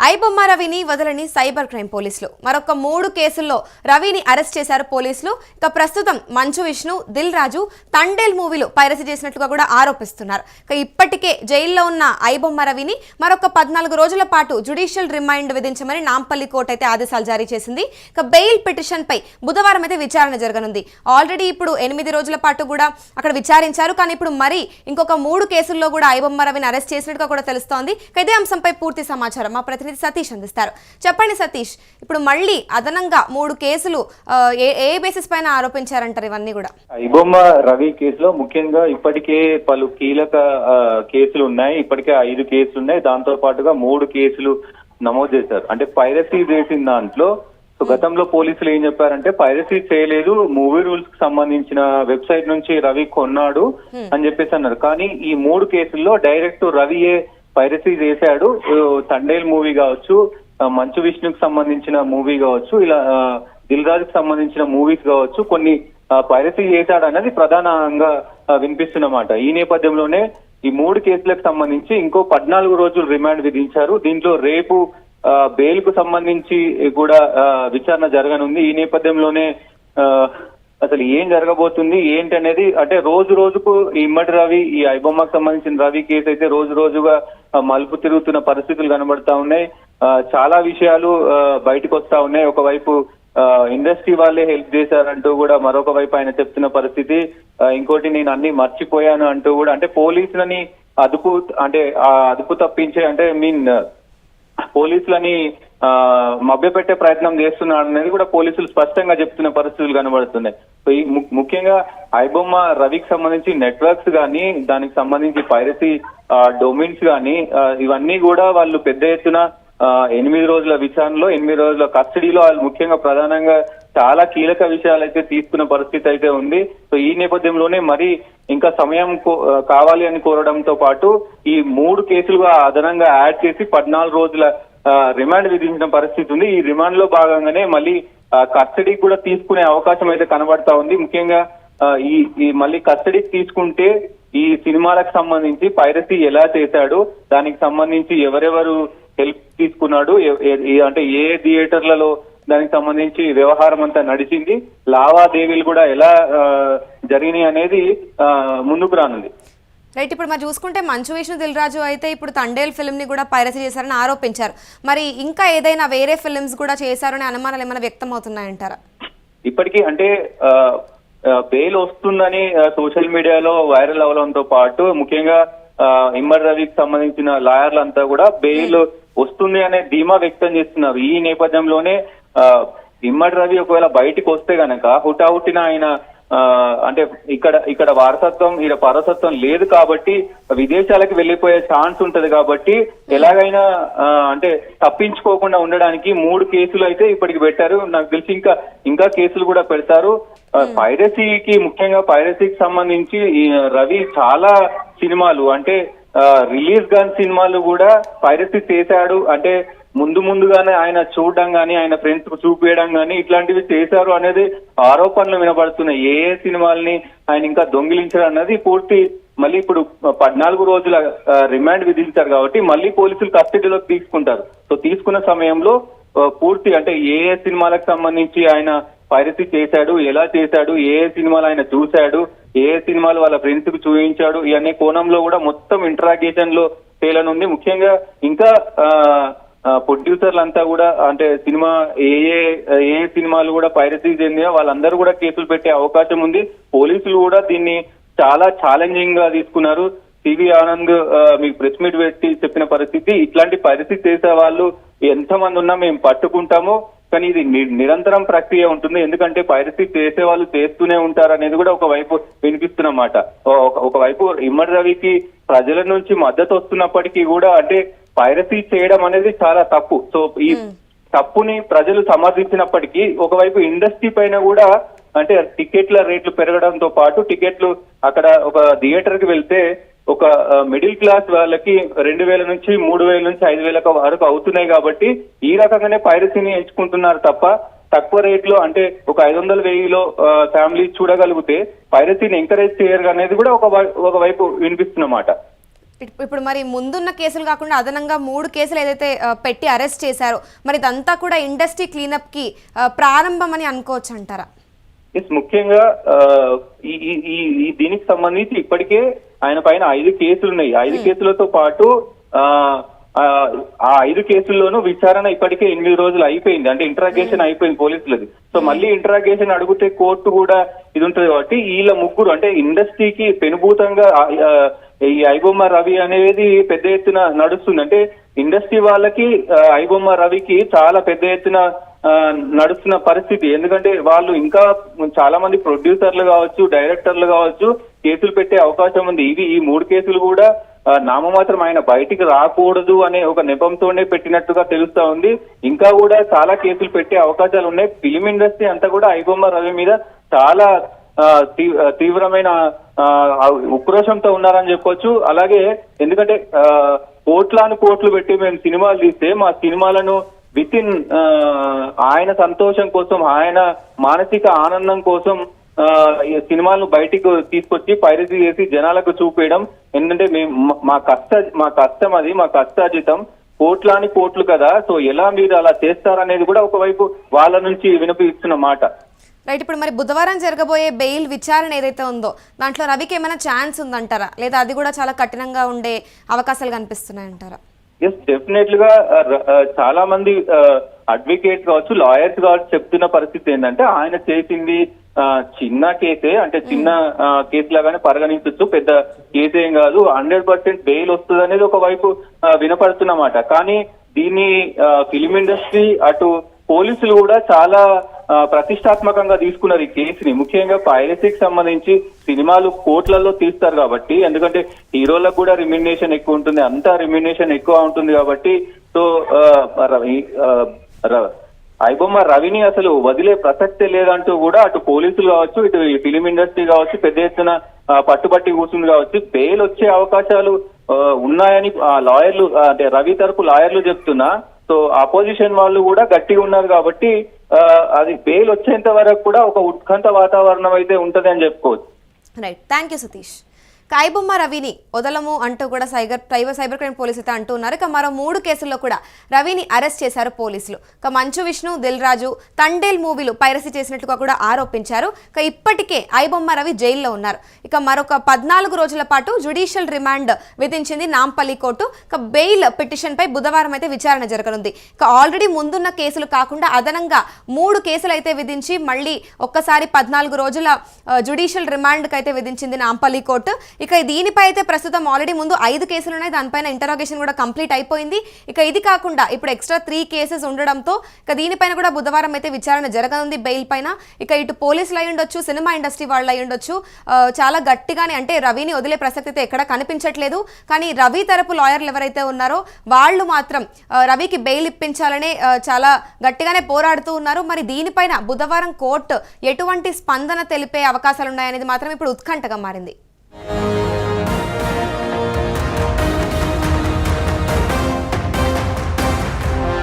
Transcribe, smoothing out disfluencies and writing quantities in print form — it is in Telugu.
ఐబొమ్మ రవిని వదలని సైబర్ క్రైమ్ పోలీసులు మరొక 3 కేసుల్లో రవిని అరెస్ట్ చేశారు పోలీసులు. ఇక ప్రస్తుతం మంచు విష్ణు, దిల్ రాజు తండేల్ మూవీలు పైరసీ చేసినట్లుగా కూడా ఆరోపిస్తున్నారు. ఇక ఇప్పటికే జైల్లో ఉన్న ఐబొమ్మ రవిని మరొక 14 రోజుల పాటు జ్యుడిషియల్ రిమైండ్ విధించమని నాంపల్లి కోర్టు అయితే ఆదేశాలు జారీ చేసింది. ఇక బెయిల్ పిటిషన్ పై బుధవారం అయితే విచారణ జరగనుంది. ఆల్రెడీ ఇప్పుడు 8 రోజుల పాటు కూడా అక్కడ విచారించారు. కానీ ఇప్పుడు మరి ఇంకొక 3 కేసుల్లో కూడా ఐబొమ్మ రవిని అరెస్ట్ చేసినట్టుగా కూడా తెలుస్తోంది. ఇదే అంశంపై పూర్తి సమాచారం మా ప్రతినిధి సతీష్ అందిస్తారు. చెప్పండి సతీష్, ఇప్పుడు మళ్ళీ అదనంగా 3 కేసులు ఏ బేసిస్ పైన ఆరోపించారంటారు ఇవన్నీ కూడా? ఐబొమ్మ రవి కేసులో ముఖ్యంగా ఇప్పటికే పలు కీలక కేసులు ఉన్నాయి. ఇప్పటికే 5 కేసులు ఉన్నాయి. దాంతో పాటుగా 3 కేసులు నమోదు చేశారు. అంటే పైరసీ చేసిన దాంట్లో గతంలో పోలీసులు ఏం చెప్పారంటే పైరసీ చేయలేదు, మూవీ రూల్స్ కి సంబంధించిన వెబ్సైట్ నుంచి రవి కొన్నాడు అని చెప్పేసి అన్నారు. కానీ ఈ 3 కేసుల్లో డైరెక్ట్ రవియే పైరసీ చేశాడు. తండేల్ మూవీ కావచ్చు, మంచు విష్ణుకి సంబంధించిన మూవీ కావచ్చు, ఇలా దిల్ రాజుకి సంబంధించిన మూవీస్ కావచ్చు, కొన్ని పైరసీ చేశాడు అనేది ప్రధానంగా వినిపిస్తున్నమాట. ఈ నేపథ్యంలోనే ఈ 3 కేసులకు సంబంధించి ఇంకో 14 రోజులు రిమాండ్ విధించారు. దీంట్లో రేపు బెయిల్ కు సంబంధించి కూడా విచారణ జరగనుంది. ఈ నేపథ్యంలోనే అసలు ఏం జరగబోతుంది ఏంటి అనేది, అంటే రోజు రోజుకు ఇమ్మడి రవి, ఈ ఐబొమ్మకు సంబంధించిన రవి కేసు అయితే రోజు రోజుగా మలుపు తిరుగుతున్న పరిస్థితులు కనబడతా ఉన్నాయి. చాలా విషయాలు బయటకు వస్తా ఉన్నాయి. ఒకవైపు ఇండస్ట్రీ వాళ్ళే హెల్ప్ చేశారంటూ కూడా మరొక వైపు ఆయన చెప్తున్న పరిస్థితి. ఇంకోటి నేను అన్ని మర్చిపోయాను అంటూ కూడా, అంటే పోలీసులని అదుపు తప్పించే, అంటే పోలీసులని మభ్యపెట్టే ప్రయత్నం చేస్తున్నాడు అనేది కూడా పోలీసులు స్పష్టంగా చెప్తున్న పరిస్థితులు కనబడుతున్నాయి. ముఖ్యంగా ఐబొమ్మ రవికి సంబంధించి నెట్వర్క్స్ కానీ, దానికి సంబంధించి పైరసీ డొమైన్స్ కానీ, ఇవన్నీ కూడా వాళ్ళు పెద్ద ఎత్తున 8 రోజుల విచారణలో, 8 రోజుల కస్టడీలో వాళ్ళు ముఖ్యంగా ప్రధానంగా చాలా కీలక విషయాలు అయితే తీసుకున్న పరిస్థితి అయితే ఉంది. సో ఈ నేపథ్యంలోనే మరి ఇంకా సమయం కావాలి అని కోరడంతో పాటు ఈ 3 కేసులుగా అదనంగా యాడ్ చేసి 14 రోజుల రిమాండ్ విధించిన పరిస్థితి ఉంది. ఈ రిమాండ్ లో భాగంగానే మళ్ళీ కస్టడీకి కూడా తీసుకునే అవకాశం అయితే కనబడతా ఉంది. ముఖ్యంగా ఈ మళ్ళీ కస్టడీకి తీసుకుంటే ఈ సినిమాలకు సంబంధించి పైరసీ ఎలా చేశాడు, దానికి సంబంధించి ఎవరెవరు హెల్ప్ తీసుకున్నాడు, అంటే ఏ థియేటర్లలో దానికి సంబంధించి వ్యవహారం అంతా నడిచింది, లావాదేవీలు కూడా ఎలా జరిగినాయి అనేది ముందుకు రానుంది. రైట్, ఇప్పుడు మరి చూసుకుంటే మంచు విష్ణు, దిల్ రాజు అయితే ఇప్పుడు తండేల్ ఫిల్మ్ ని కూడా పైరసీ చేశారని ఆరోపించారు. మరి ఇంకా ఏదైనా వేరే ఫిల్మ్స్ కూడా చేశారని అనుమానాలు ఏమైనా వ్యక్తం అవుతున్నాయంటారా? ఇప్పటికీ అంటే బెయిల్ వస్తుందని సోషల్ మీడియాలో వైరల్ అవడంతో పాటు ముఖ్యంగా ఇమ్మడి రవికి సంబంధించిన లాయర్లంతా కూడా బెయిల్ వస్తుంది అనే ధీమా వ్యక్తం చేస్తున్నారు. ఈ నేపథ్యంలోనే ఇమ్మడి రవి ఒకవేళ బయటికి వస్తే గనక హుటాహుటిన ఆయన అంటే ఇక్కడ వారసత్వం, ఇక్కడ పరసత్వం లేదు కాబట్టి విదేశాలకు వెళ్లిపోయే ఛాన్స్ ఉంటది. కాబట్టి ఎలాగైనా అంటే తప్పించుకోకుండా ఉండడానికి 3 కేసులు అయితే ఇప్పటికి పెట్టారు. నాకు తెలిసి ఇంకా కేసులు కూడా పెడతారు. పైరసీకి, ముఖ్యంగా పైరసీకి సంబంధించి రవి చాలా సినిమాలు, అంటే రిలీజ్ గాని సినిమాలు కూడా పైరసీ చేశాడు. అంటే ముందుగానే ఆయన చూడడం గానీ, ఆయన ఫ్రెండ్స్ కు చూపించడం గానీ ఇట్లాంటివి చేశారు అనేది ఆరోపణలు వినబడుతున్నాయి. ఏ సినిమాల్ని ఆయన ఇంకా దొంగిలించారు అన్నది పూర్తి మళ్ళీ ఇప్పుడు 14 రోజుల రిమాండ్ విధించారు కాబట్టి మళ్ళీ పోలీసులు కస్టడీలోకి తీసుకుంటారు. సో తీసుకున్న సమయంలో పూర్తి, అంటే ఏ సినిమాలకు సంబంధించి ఆయన పైరసీ చేశాడు, ఎలా చేశాడు, ఏ సినిమాలు ఆయన చూశాడు, ఏ సినిమాలు వాళ్ళ ఫ్రెండ్స్ కు చూపించాడు, ఇవన్నీ కోణంలో కూడా మొత్తం ఇంటరాగేషన్ లో తేలనుంది. ముఖ్యంగా ఇంకా ప్రొడ్యూసర్లంతా కూడా, అంటే సినిమా ఏ సినిమాలు కూడా పైరసీ చెందినా వాళ్ళందరూ కూడా కేసులు పెట్టే అవకాశం ఉంది. పోలీసులు కూడా దీన్ని చాలా ఛాలెంజింగ్ గా తీసుకున్నారు. సివి ఆనంద్ మీకు ప్రెస్ మీట్ పెట్టి చెప్పిన పరిస్థితి, ఇట్లాంటి పైరసీ చేసే వాళ్ళు ఎంతమంది ఉన్నా మేము పట్టుకుంటాము, కానీ ఇది నిరంతరం ప్రక్రియ ఉంటుంది. ఎందుకంటే పైరసీ చేసే వాళ్ళు చేస్తూనే ఉంటారు అనేది కూడా ఒకవైపు వినిపిస్తున్నమాట. ఒకవైపు ఇమ్మడి రవికి ప్రజల నుంచి మద్దతు వస్తున్నప్పటికీ కూడా, అంటే పైరసీ చేయడం అనేది చాలా తప్పు. సో ఈ తప్పుని ప్రజలు సమర్థించినప్పటికీ ఒకవైపు ఇండస్ట్రీ పైన కూడా, అంటే టికెట్ల రేట్లు పెరగడంతో పాటు టికెట్లు అక్కడ ఒక థియేటర్ కి వెళ్తే ఒక మిడిల్ క్లాస్ వాళ్ళకి 2,000 నుంచి 3,000 నుంచి 5,000 వరకు అవుతున్నాయి. కాబట్టి ఈ రకంగానే పైరసీని ఎంచుకుంటున్నారు తప్ప తక్కువ రేట్లో, అంటే ఒక 500,000 ఫ్యామిలీ చూడగలిగితే పైరసీని ఎంకరేజ్ చేయరు అనేది కూడా ఒకవైపు వినిపిస్తున్నమాట. ఇప్పుడు మరి ముందున్న కేసులు కాకుండా అదనంగా 3 కేసులు ఏదైతే పెట్టి అరెస్ట్ చేశారో మరి ఇదంతా కూడా ఇండస్ట్రీ క్లీనప్ కి ప్రారంభం అని అనుకోవచ్చు అంటారా? ముఖ్యంగా ఈ ఈ ఈ దీనికి సంబంధించి ఇప్పటికే ఆయన పైన 5 కేసులు ఉన్నాయి. 5 కేసులతో పాటు ఆ 5 కేసుల్లోనూ విచారణ ఇప్పటికే 8 రోజులు అయిపోయింది. అంటే ఇంట్రాగేషన్ అయిపోయింది పోలీసులది. సో మళ్ళీ ఇంట్రాగేషన్ అడిగితే కోర్టు కూడా ఇది ఉంటుంది కాబట్టి వీళ్ళ ముగ్గురు అంటే ఇండస్ట్రీకి పెనుభూతంగా ఈ ఐబొమ్మ రవి అనేది పెద్ద ఎత్తున నడుస్తుంది. అంటే ఇండస్ట్రీ వాళ్ళకి ఐబొమ్మ రవికి చాలా పెద్ద ఎత్తున నడుస్తున్న పరిస్థితి. ఎందుకంటే వాళ్ళు ఇంకా చాలా మంది ప్రొడ్యూసర్లు కావచ్చు, డైరెక్టర్లు కావచ్చు కేసులు పెట్టే అవకాశం ఉంది. ఈ 3 కేసులు కూడా నామమాత్రం ఆయన బయటికి రాకూడదు అనే ఒక నెపంతోనే పెట్టినట్టుగా తెలుస్తా ఉంది. ఇంకా కూడా చాలా కేసులు పెట్టే అవకాశాలు ఉన్నాయి. ఫిలిం ఇండస్ట్రీ అంతా కూడా ఐబొమ్మ రవి మీద చాలా తీవ్రమైన ఉక్రోషంతో ఉన్నారని చెప్పొచ్చు. అలాగే ఎందుకంటే కోట్లు పెట్టి మేము సినిమాలు తీస్తే మా సినిమాలను విత్ ఇన్ ఆయన సంతోషం కోసం, ఆయన మానసిక ఆనందం కోసం ఈ సినిమాలను బయటికి తీసుకొచ్చి పైరసీ చేసి జనాలకు చూపేయడం. ఎందుకంటే మేము మా కష్టం అది, మా కష్టార్జితం కోట్లు కదా. సో ఎలా మీరు అలా చేస్తారనేది కూడా ఒకవైపు వాళ్ళ నుంచి వినిపిస్తున్న మాట. రైట్. ఇప్పుడు మరి బుధవారం జరగబోయే బెయిల్ విచారణ ఏదైతే ఉందో దాంట్లో రవికి ఏమైనా ఛాన్స్ ఉందంటారా, లేదా అది కూడా చాలా కఠినంగా ఉండే అవకాశాలు కనిపిస్తున్నాయంటారా? ఎస్, డెఫినెట్ గా చాలా మంది అడ్వకేట్ కావచ్చు, లాయర్స్ కావచ్చు చెప్తున్న పరిస్థితి ఏంటంటే ఆయన చేసింది చిన్న కేసే, అంటే చిన్న కేసు లాగానే పరిగణించవచ్చు, పెద్ద కేసు ఏం కాదు, 100% బెయిల్ వస్తుంది అనేది ఒకవైపు వినపడుతున్నమాట. కానీ దీన్ని ఫిలిం ఇండస్ట్రీ అటు పోలీసులు కూడా చాలా ప్రతిష్టాత్మకంగా తీసుకున్నారు ఈ కేసుని. ముఖ్యంగా పైరసీకి సంబంధించి సినిమాలు కోట్లలో తీస్తారు కాబట్టి, ఎందుకంటే హీరోలకు కూడా రిమ్యునరేషన్ ఎక్కువ ఉంటుంది, అంతా రిమ్యునరేషన్ ఎక్కువ ఉంటుంది కాబట్టి సో ఐబొమ్మ రవిని అసలు వదిలే ప్రసక్తే లేదంటూ కూడా అటు పోలీసులు కావచ్చు, ఇటు ఫిలిం ఇండస్ట్రీ కావచ్చు పెద్ద ఎత్తున పట్టుబట్టి కూర్చుంది కావచ్చు. బెయిల్ వచ్చే అవకాశాలు ఉన్నాయని లాయర్లు అంటే రవి తరపు లాయర్లు చెప్తున్నా. సో అపోజిషన్ వాళ్ళు కూడా గట్టిగా ఉన్నారు కాబట్టి అది బెయిల్ వచ్చేంత వరకు కూడా ఒక ఉత్కంఠ వాతావరణం అయితే ఉంటది అని చెప్పుకోవచ్చు. Right, thank you Satish. IBomma రవిని వదలము అంటూ కూడా సైబర్ క్రైమ్ పోలీసు అయితే అంటున్నారు. ఇక మరో 3 కేసుల్లో కూడా రవిని అరెస్ట్ చేశారు పోలీసులు. ఇక మంచు విష్ణు, దిల్ రాజు తండేల్ మూవీలు పైరసీ చేసినట్లుగా కూడా ఆరోపించారు. ఇక ఇప్పటికే ఐబొమ్మ రవి జైల్లో ఉన్నారు. ఇక మరొక 14 రోజుల పాటు జ్యుడిషియల్ రిమాండ్ విధించింది నాంపల్లి కోర్టు. ఇక బెయిల్ పిటిషన్ పై బుధవారం అయితే విచారణ జరగనుంది. ఇక ఆల్రెడీ ముందున్న కేసులు కాకుండా అదనంగా 3 కేసులు అయితే విధించి మళ్ళీ ఒక్కసారి 14 రోజుల జ్యుడిషియల్ రిమాండ్ కి అయితే విధించింది నాంపల్లి కోర్టు. ఇక దీనిపై అయితే ప్రస్తుతం ఆల్రెడీ ముందు 5 కేసులు ఉన్నాయి, దానిపైన ఇంటరాగేషన్ కూడా కంప్లీట్ అయిపోయింది. ఇక ఇది కాకుండా ఇప్పుడు ఎక్స్ట్రా 3 కేసెస్ ఉండడంతో ఇక దీనిపైన కూడా బుధవారం అయితే విచారణ జరగనుంది బెయిల్ పైన. ఇక ఇటు పోలీసులు అయి ఉండొచ్చు, సినిమా ఇండస్ట్రీ వాళ్ళు అయి ఉండొచ్చు, చాలా గట్టిగానే అంటే రవిని వదిలే ప్రసక్తి అయితే ఎక్కడ కనిపించట్లేదు. కానీ రవి తరపు లాయర్లు ఎవరైతే ఉన్నారో వాళ్ళు మాత్రం రవికి బెయిల్ ఇప్పించాలనే చాలా గట్టిగానే పోరాడుతూ ఉన్నారు. మరి దీనిపైన బుధవారం కోర్టు ఎటువంటి స్పందన తెలిపే అవకాశాలు ఉన్నాయనేది మాత్రం ఇప్పుడు ఉత్కంఠగా మారింది.